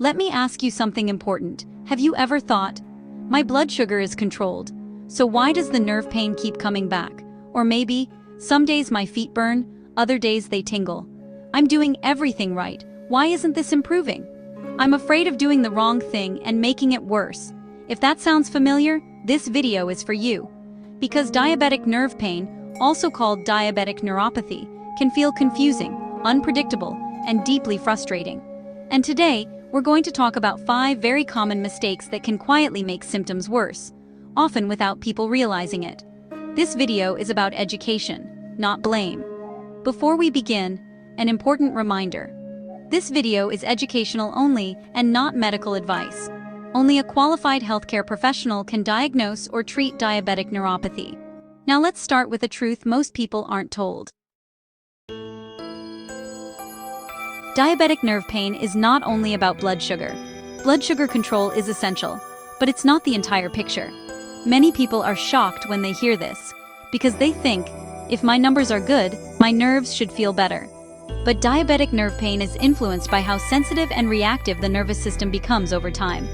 Let me ask you something important. Have you ever thought, my blood sugar is controlled, so why does the nerve pain keep coming back? Or maybe, some days my feet burn, other days they tingle. I'm doing everything right, why isn't this improving? I'm afraid of doing the wrong thing and making it worse. If that sounds familiar, this video is for you. Because diabetic nerve pain, also called diabetic neuropathy, can feel confusing, unpredictable, and deeply frustrating. And today, we're going to talk about 5 very common mistakes that can quietly make symptoms worse, often without people realizing it. This video is about education, not blame. Before we begin, an important reminder. This video is educational only and not medical advice. Only a qualified healthcare professional can diagnose or treat diabetic neuropathy. Now let's start with a truth most people aren't told. Diabetic nerve pain is not only about blood sugar. Blood sugar control is essential, but it's not the entire picture. Many people are shocked when they hear this, because they think, if my numbers are good, my nerves should feel better. But diabetic nerve pain is influenced by how sensitive and reactive the nervous system becomes over time.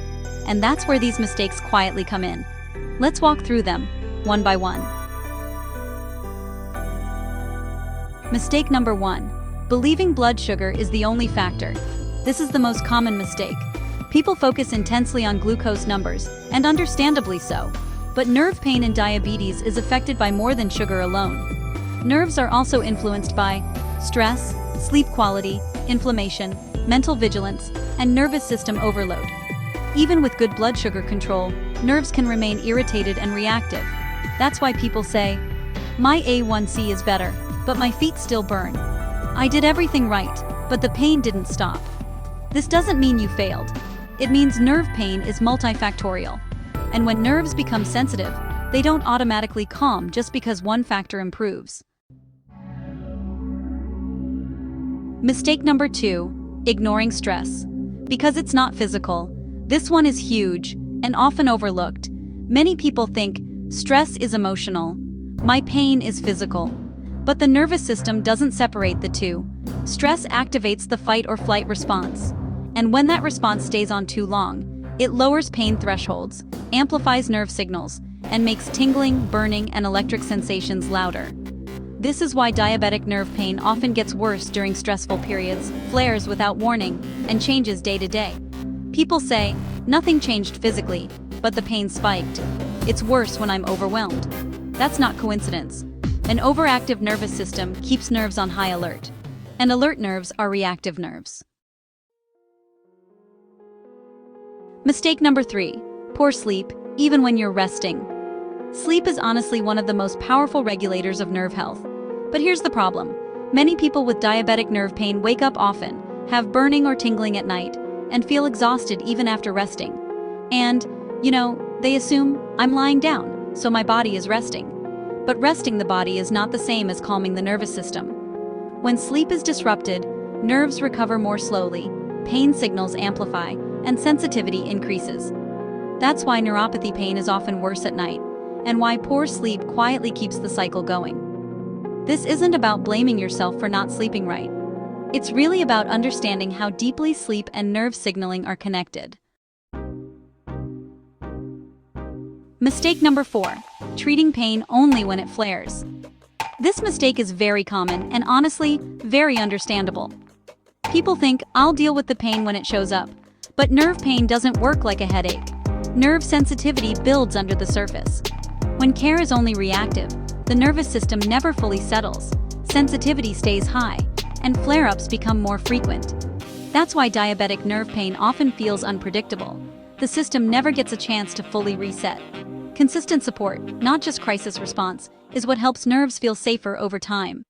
And that's where these mistakes quietly come in. Let's walk through them, one by one. Mistake number 1. Believing blood sugar is the only factor. This is the most common mistake. People focus intensely on glucose numbers, and understandably so. But nerve pain in diabetes is affected by more than sugar alone. Nerves are also influenced by stress, sleep quality, inflammation, mental vigilance, and nervous system overload. Even with good blood sugar control, nerves can remain irritated and reactive. That's why people say, my A1C is better, but my feet still burn. I did everything right, but the pain didn't stop. This doesn't mean you failed. It means nerve pain is multifactorial. And when nerves become sensitive, they don't automatically calm just because one factor improves. Mistake number 2, ignoring stress. Because it's not physical, this one is huge and often overlooked. Many people think, stress is emotional, my pain is physical. But the nervous system doesn't separate the two. Stress activates the fight or flight response. And when that response stays on too long, it lowers pain thresholds, amplifies nerve signals, and makes tingling, burning, and electric sensations louder. This is why diabetic nerve pain often gets worse during stressful periods, flares without warning, and changes day to day. People say, nothing changed physically, but the pain spiked. It's worse when I'm overwhelmed. That's not coincidence. An overactive nervous system keeps nerves on high alert, and alert nerves are reactive nerves. Mistake number 3, poor sleep, even when you're resting. Sleep is honestly one of the most powerful regulators of nerve health. But here's the problem. Many people with diabetic nerve pain wake up often, have burning or tingling at night, and feel exhausted even after resting. And, they assume, I'm lying down, so my body is resting. But resting the body is not the same as calming the nervous system. When sleep is disrupted, nerves recover more slowly, pain signals amplify, and sensitivity increases. That's why neuropathy pain is often worse at night, and why poor sleep quietly keeps the cycle going. This isn't about blaming yourself for not sleeping right. It's really about understanding how deeply sleep and nerve signaling are connected. Mistake number 4, treating pain only when it flares. This mistake is very common and honestly, very understandable. People think, I'll deal with the pain when it shows up. But nerve pain doesn't work like a headache. Nerve sensitivity builds under the surface. When care is only reactive, the nervous system never fully settles, sensitivity stays high, and flare-ups become more frequent. That's why diabetic nerve pain often feels unpredictable. The system never gets a chance to fully reset. Consistent support, not just crisis response, is what helps nerves feel safer over time.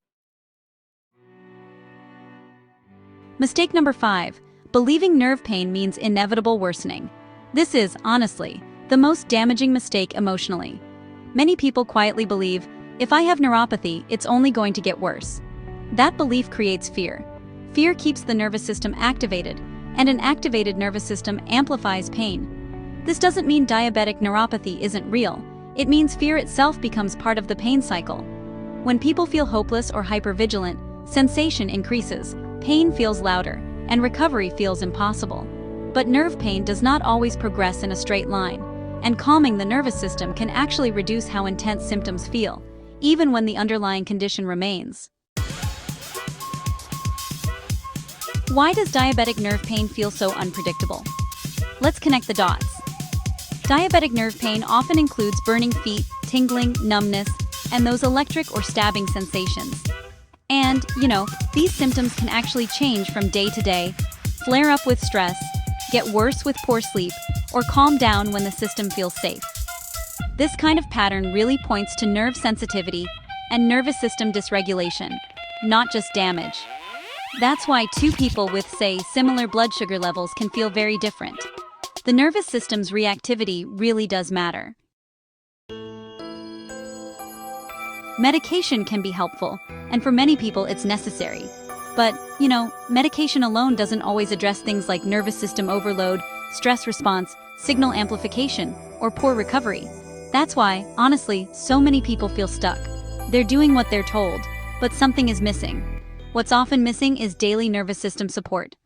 Mistake number 5, believing nerve pain means inevitable worsening. This is, honestly, the most damaging mistake emotionally. Many people quietly believe, if I have neuropathy, it's only going to get worse. That belief creates fear. Fear keeps the nervous system activated, and an activated nervous system amplifies pain. This doesn't mean diabetic neuropathy isn't real. It means fear itself becomes part of the pain cycle. When people feel hopeless or hypervigilant, sensation increases, pain feels louder, and recovery feels impossible. But nerve pain does not always progress in a straight line, and calming the nervous system can actually reduce how intense symptoms feel, even when the underlying condition remains. Why does diabetic nerve pain feel so unpredictable? Let's connect the dots. Diabetic nerve pain often includes burning feet, tingling, numbness, and those electric or stabbing sensations. And, these symptoms can actually change from day to day, flare up with stress, get worse with poor sleep, or calm down when the system feels safe. This kind of pattern really points to nerve sensitivity and nervous system dysregulation, not just damage. That's why two people with, say, similar blood sugar levels can feel very different. The nervous system's reactivity really does matter. Medication can be helpful, and for many people it's necessary. But, medication alone doesn't always address things like nervous system overload, stress response, signal amplification, or poor recovery. That's why, honestly, so many people feel stuck. They're doing what they're told, but something is missing. What's often missing is daily nervous system support.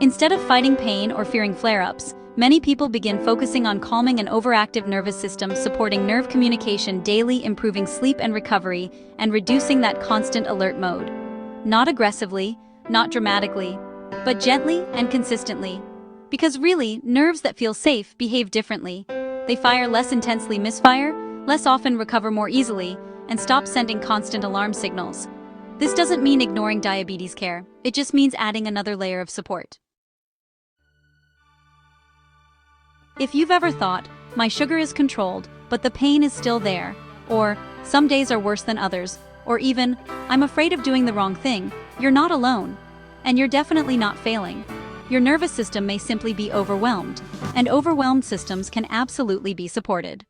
Instead of fighting pain or fearing flare-ups, many people begin focusing on calming an overactive nervous system, supporting nerve communication daily, improving sleep and recovery, and reducing that constant alert mode. Not aggressively, not dramatically, but gently and consistently. Because really, nerves that feel safe behave differently. They fire less intensely, misfire, less often, recover more easily, and stop sending constant alarm signals. This doesn't mean ignoring diabetes care. It just means adding another layer of support. If you've ever thought, my sugar is controlled, but the pain is still there, or some days are worse than others, or even, I'm afraid of doing the wrong thing, you're not alone. And you're definitely not failing. Your nervous system may simply be overwhelmed, and overwhelmed systems can absolutely be supported.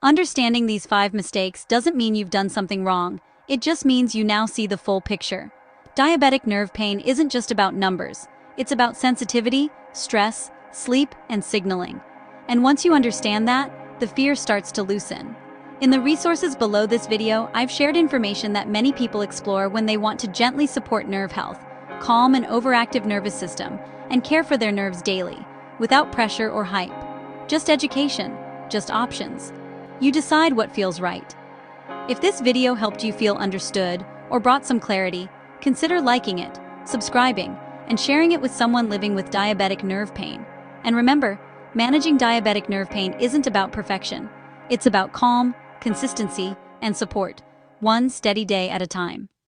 Understanding these 5 mistakes doesn't mean you've done something wrong. It just means you now see the full picture. Diabetic nerve pain isn't just about numbers. It's about sensitivity, stress, sleep, and signaling. And once you understand that, the fear starts to loosen. In the resources below this video, I've shared information that many people explore when they want to gently support nerve health, calm an overactive nervous system, and care for their nerves daily, without pressure or hype. Just education, just options. You decide what feels right. If this video helped you feel understood or brought some clarity, consider liking it, subscribing, and sharing it with someone living with diabetic nerve pain. And remember, managing diabetic nerve pain isn't about perfection. It's about calm, consistency, and support, one steady day at a time.